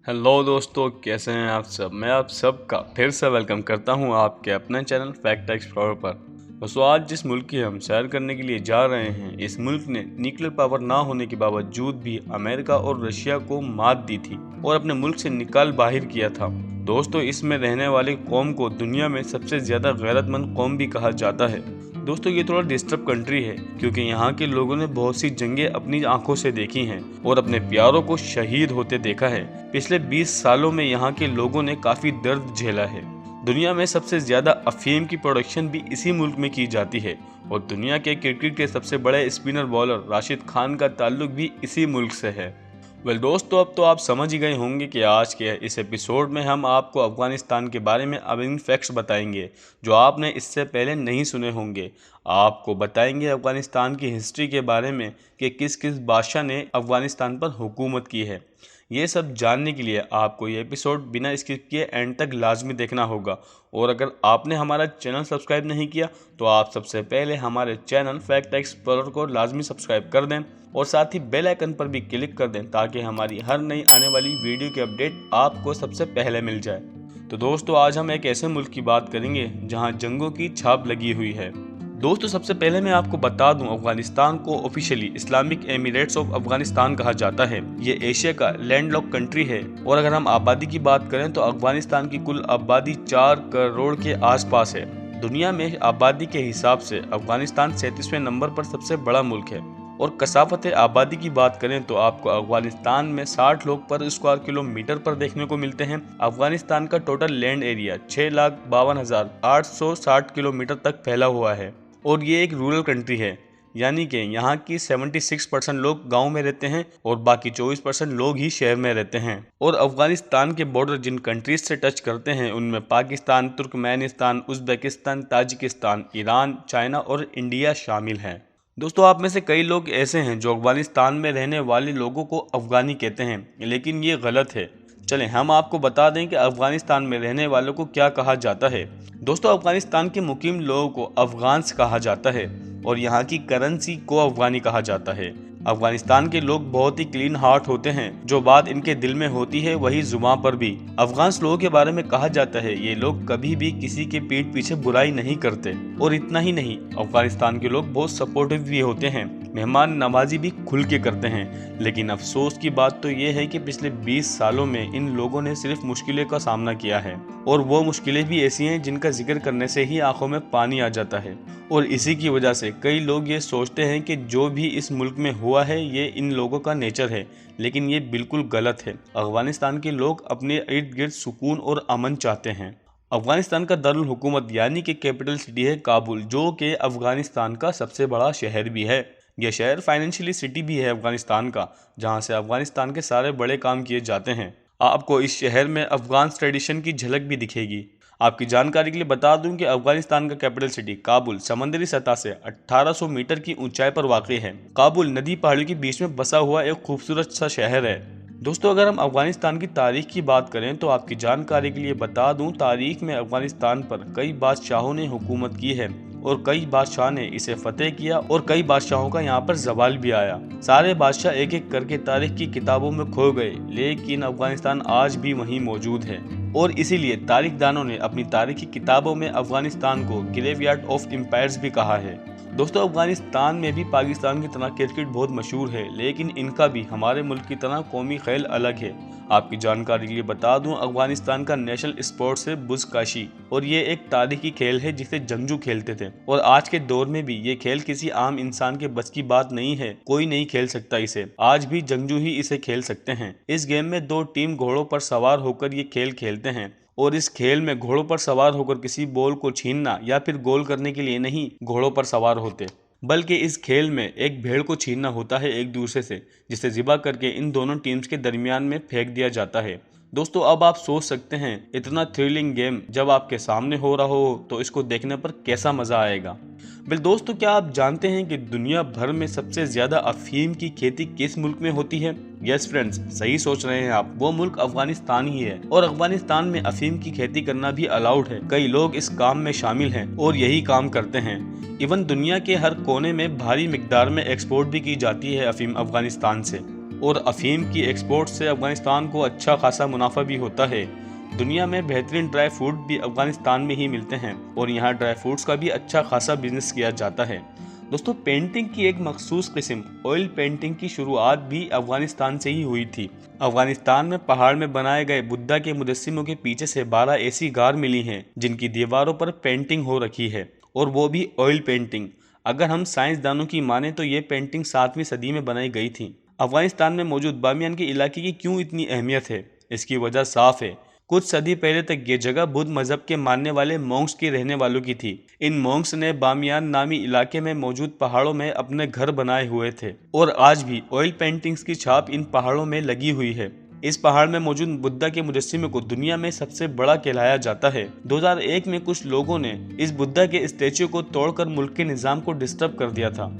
Hello दोस्तों, कैसे हैं आप सब। मैं आप सबका फिर से वेलकम करता हूं आपके अपने चैनल फैक्ट एक्सप्लोरर पर। दोस्तों, आज जिस मुल्क की हम सैर करने के लिए जा रहे हैं, इस मुल्क ने न्यूक्लियर पावर ना होने के बावजूद भी अमेरिका और रशिया को मात दी थी और अपने मुल्क से निकाल बाहर किया था। दोस्तों, इसमें रहने वाली कौम को दुनिया में सबसे ज्यादा गैरतमंद कौम भी कहा जाता है। दोस्तों, ये थोड़ा डिस्टर्ब कंट्री है क्योंकि यहाँ के लोगों ने बहुत सी जंगें अपनी आंखों से देखी हैं और अपने प्यारों को शहीद होते देखा है। पिछले 20 सालों में यहाँ के लोगों ने काफी दर्द झेला है। दुनिया में सबसे ज्यादा अफीम की प्रोडक्शन भी इसी मुल्क में की जाती है और दुनिया के क्रिकेट के सबसे बड़े स्पिनर बॉलर राशिद खान का ताल्लुक भी इसी मुल्क से है। दोस्तों, अब तो आप समझ ही गए होंगे कि आज के इस एपिसोड में हम आपको अफगानिस्तान के बारे में अब इन फैक्ट्स बताएंगे जो आपने इससे पहले नहीं सुने होंगे। आपको बताएंगे अफगानिस्तान की हिस्ट्री के बारे में कि किस किस बादशाह ने अफगानिस्तान पर हुकूमत की है। ये सब जानने के लिए आपको ये एपिसोड बिना स्किप किए एंड तक लाजमी देखना होगा। और अगर आपने हमारा चैनल सब्सक्राइब नहीं किया तो आप सबसे पहले हमारे चैनल फैक्ट एक्सप्लोरर को लाजमी सब्सक्राइब कर दें और साथ ही बेल आइकन पर भी क्लिक कर दें ताकि हमारी हर नई आने वाली वीडियो की अपडेट आपको सबसे पहले मिल जाए। तो दोस्तों, आज हम एक ऐसे मुल्क की बात करेंगे जहां जंगों की छाप लगी हुई है। दोस्तों, सबसे पहले मैं आपको बता दूं, अफगानिस्तान को officially Islamic Emirates of Afghanistan कहा जाता है। ये एशिया का लैंडलॉक कंट्री है और अगर हम आबादी की बात करें तो अफगानिस्तान की कुल आबादी 4 करोड़ के आसपास है। दुनिया में आबादी के हिसाब से अफगानिस्तान 37वें नंबर पर सबसे बड़ा मुल्क है और कसाफत आबादी की बात करें तो आपको अफगानिस्तान में 60 लोग पर स्क्वायर किलोमीटर पर देखने को मिलते हैं। अफगानिस्तान का टोटल लैंड एरिया 6,52,860 किलोमीटर तक फैला हुआ है और ये एक रूरल कंट्री है, यानी कि यहाँ की 76% लोग गांव में रहते हैं और बाकी 24% लोग ही शहर में रहते हैं। और अफगानिस्तान के बॉर्डर जिन कंट्रीज से टच करते हैं उनमें Pakistan, Turkmenistan, Uzbekistan, Tajikistan, Iran, China और इंडिया शामिल हैं। दोस्तों, आप में से कई लोग ऐसे हैं जो अफगानिस्तान में रहने वाले लोगों को अफगानी कहते हैं, लेकिन ये गलत है। चलें हम आपको बता दें कि अफगानिस्तान में रहने वालों को क्या कहा जाता है। दोस्तों, अफगानिस्तान के मुकीम लोगों को अफगान्स कहा जाता है और यहाँ की करेंसी को अफगानी कहा जाता है। अफगानिस्तान के लोग बहुत ही क्लीन हार्ट होते हैं, जो बात इनके दिल में होती है वही जुबान पर भी। अफगान्स लोगों के बारे में कहा जाता है ये लोग कभी भी किसी के पीठ पीछे बुराई नहीं करते और इतना ही नहीं, अफगानिस्तान के लोग बहुत सपोर्टिव भी होते हैं, मेहमान नवाजी भी खुल के करते हैं। लेकिन अफसोस की बात तो ये है कि पिछले 20 सालों में इन लोगों ने सिर्फ मुश्किलों का सामना किया है और वो मुश्किलें भी ऐसी हैं जिनका जिक्र करने से ही आंखों में पानी आ जाता है। और इसी की वजह से कई लोग ये सोचते हैं कि जो भी इस मुल्क में हुआ है ये इन लोगों का नेचर है, लेकिन ये बिल्कुल गलत है। अफगानिस्तान के लोग अपने इर्द गिर्द सुकून और अमन चाहते हैं। अफगानिस्तान का दारुल हुकूमत यानी कि कैपिटल सिटी है काबुल, जो कि अफगानिस्तान का सबसे बड़ा शहर भी है। यह शहर फाइनेंशियली सिटी भी है अफगानिस्तान का, जहां से अफगानिस्तान के सारे बड़े काम किए जाते हैं। आपको इस शहर में अफगान ट्रेडिशन की झलक भी दिखेगी। आपकी जानकारी के लिए बता दूं कि अफगानिस्तान का कैपिटल सिटी काबुल समंदरी सतह से 1800 मीटर की ऊंचाई पर वाक़ है। काबुल नदी पहाड़ियों के बीच में बसा हुआ एक खूबसूरत सा शहर है। दोस्तों, अगर हम अफगानिस्तान की तारीख की बात करें तो आपकी जानकारी के लिए बता दूं, तारीख में अफगानिस्तान पर कई बादशाहों ने हुकूमत की है और कई बादशाह ने इसे फतेह किया और कई बादशाहों का यहाँ पर जवाल भी आया। सारे बादशाह एक एक करके तारीख की किताबों में खो गए, लेकिन अफगानिस्तान आज भी वहीं मौजूद है और इसीलिए तारीखदानों ने अपनी तारीखी किताबों में अफगानिस्तान को ग्रेवयार्ड ऑफ एम्पायर्स भी कहा है। दोस्तों, अफगानिस्तान में भी पाकिस्तान की तरह क्रिकेट बहुत मशहूर है, लेकिन इनका भी हमारे मुल्क की तरह कौमी खेल अलग है। आपकी जानकारी के लिए बता दूं, अफगानिस्तान का नेशनल स्पोर्ट्स है बुज़काशी और ये एक तारीखी खेल है जिसे जंगजू खेलते थे और आज के दौर में भी ये खेल किसी आम इंसान के बस की बात नहीं है, कोई नहीं खेल सकता इसे। आज भी जंगजू ही इसे खेल सकते हैं। इस गेम में 2 टीम घोड़ों पर सवार होकर ये खेल खेलते हैं और इस खेल में घोड़ों पर सवार होकर किसी बॉल को छीनना या फिर गोल करने के लिए नहीं घोड़ों पर सवार होते, बल्कि इस खेल में एक भेड़ को छीनना होता है एक दूसरे से, जिसे ज़िबा करके इन दोनों टीम्स के दरमियान में फेंक दिया जाता है। दोस्तों, अब आप सोच सकते हैं इतना थ्रिलिंग गेम जब आपके सामने हो रहा हो तो इसको देखने पर कैसा मज़ा आएगा। दोस्तों, क्या आप जानते हैं कि दुनिया भर में सबसे ज़्यादा अफीम की खेती किस मुल्क में होती है? यस फ्रेंड्स, सही सोच रहे हैं आप, वो मुल्क अफगानिस्तान ही है और अफगानिस्तान में अफीम की खेती करना भी अलाउड है। कई लोग इस काम में शामिल हैं और यही काम करते हैं। इवन दुनिया के हर कोने में भारी मिकदार में एक्सपोर्ट भी की जाती है अफीम अफगानिस्तान से। और अफीम की एक्सपोर्ट से अफगानिस्तान को अच्छा खासा मुनाफा भी होता है। दुनिया में बेहतरीन ड्राई फ्रूट भी अफगानिस्तान में ही मिलते हैं और यहाँ ड्राई फ्रूट्स का भी अच्छा खासा बिजनेस किया जाता है। दोस्तों, पेंटिंग की एक मखसूस किस्म ऑयल पेंटिंग की शुरुआत भी अफगानिस्तान से ही हुई थी। अफगानिस्तान में पहाड़ में बनाए गए बुद्धा के मुजस्सिमों के पीछे से 12 ऐसी गार मिली हैं जिनकी दीवारों पर पेंटिंग हो रखी है, और वो भी ऑयल पेंटिंग। अगर हम साइंसदानों की माने तो ये पेंटिंग 7वीं सदी में बनाई गई थी। अफगानिस्तान में मौजूद बामियान के इलाके की क्यों इतनी अहमियत है? इसकी वजह साफ है। कुछ सदी पहले तक ये जगह बुद्ध मजहब के मानने वाले मोंक्स के रहने वालों की थी। इन मोंक्स ने बामियान नामी इलाके में मौजूद पहाड़ों में अपने घर बनाए हुए थे और आज भी ऑयल पेंटिंग्स की छाप इन पहाड़ों में लगी हुई है। इस पहाड़ में मौजूद बुद्धा के मुजस्सिमे को दुनिया में सबसे बड़ा कहलाया जाता है। 2001 में कुछ लोगों ने इस बुद्धा के स्टैच्यू को तोड़कर मुल्क के निज़ाम को डिस्टर्ब कर दिया था।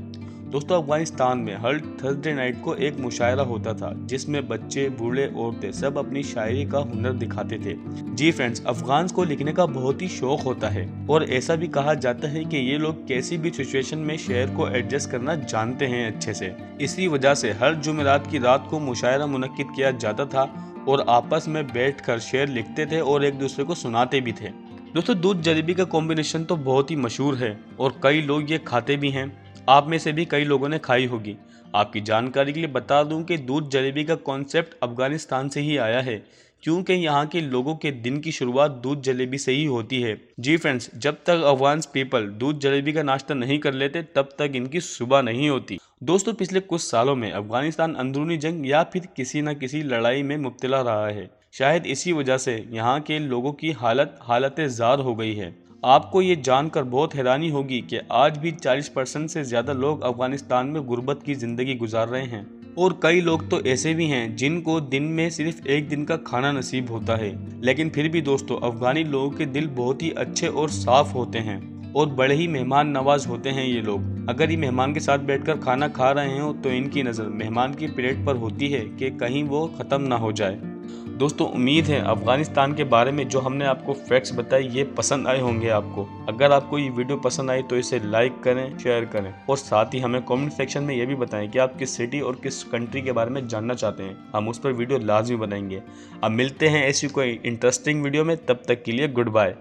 दोस्तों, अफगानिस्तान में हर थर्सडे नाइट को एक मुशायरा होता था जिसमें बच्चे, बूढ़े, औरतें सब अपनी शायरी का हुनर दिखाते थे। जी फ्रेंड्स, अफगान्स को लिखने का बहुत ही शौक होता है और ऐसा भी कहा जाता है कि ये लोग कैसी भी सिचुएशन में शेर को एडजस्ट करना जानते हैं अच्छे से। इसी वजह से हर जुमेरात की रात को मुशायरा मुनक्किद किया जाता था और आपस में बैठकर शेर लिखते थे और एक दूसरे को सुनाते भी थे। दोस्तों, दूध जलेबी का कॉम्बिनेशन तो बहुत ही मशहूर है और कई लोग ये खाते भी हैं। आप में से भी कई लोगों ने खाई होगी। आपकी जानकारी के लिए बता दूं कि दूध जलेबी का कॉन्सेप्ट अफगानिस्तान से ही आया है, क्योंकि यहाँ के लोगों के दिन की शुरुआत दूध जलेबी से ही होती है। जी फ्रेंड्स, जब तक अफगान पीपल दूध जलेबी का नाश्ता नहीं कर लेते तब तक इनकी सुबह नहीं होती। दोस्तों, पिछले कुछ सालों में अफगानिस्तान अंदरूनी जंग या फिर किसी न किसी लड़ाई में मुब्तला रहा है। शायद इसी वजह से यहाँ के लोगों की हालत ज़ार हो गई है। आपको ये जानकर बहुत हैरानी होगी कि आज भी 40% से ज़्यादा लोग अफगानिस्तान में गुर्बत की ज़िंदगी गुजार रहे हैं और कई लोग तो ऐसे भी हैं जिनको दिन में सिर्फ एक दिन का खाना नसीब होता है। लेकिन फिर भी दोस्तों, अफगानी लोगों के दिल बहुत ही अच्छे और साफ होते हैं और बड़े ही मेहमान नवाज होते हैं ये लोग। अगर ये मेहमान के साथ बैठकर खाना खा रहे हो तो इनकी नज़र मेहमान की प्लेट पर होती है कि कहीं वो ख़त्म ना हो जाए। दोस्तों, उम्मीद है अफगानिस्तान के बारे में जो हमने आपको फैक्ट्स बताए ये पसंद आए होंगे आपको। अगर आपको ये वीडियो पसंद आई तो इसे लाइक करें, शेयर करें और साथ ही हमें कमेंट सेक्शन में ये भी बताएं कि आप किस सिटी और किस कंट्री के बारे में जानना चाहते हैं। हम उस पर वीडियो लाजमी बनाएंगे। अब मिलते हैं ऐसी कोई इंटरेस्टिंग वीडियो में, तब तक के लिए गुड बाय।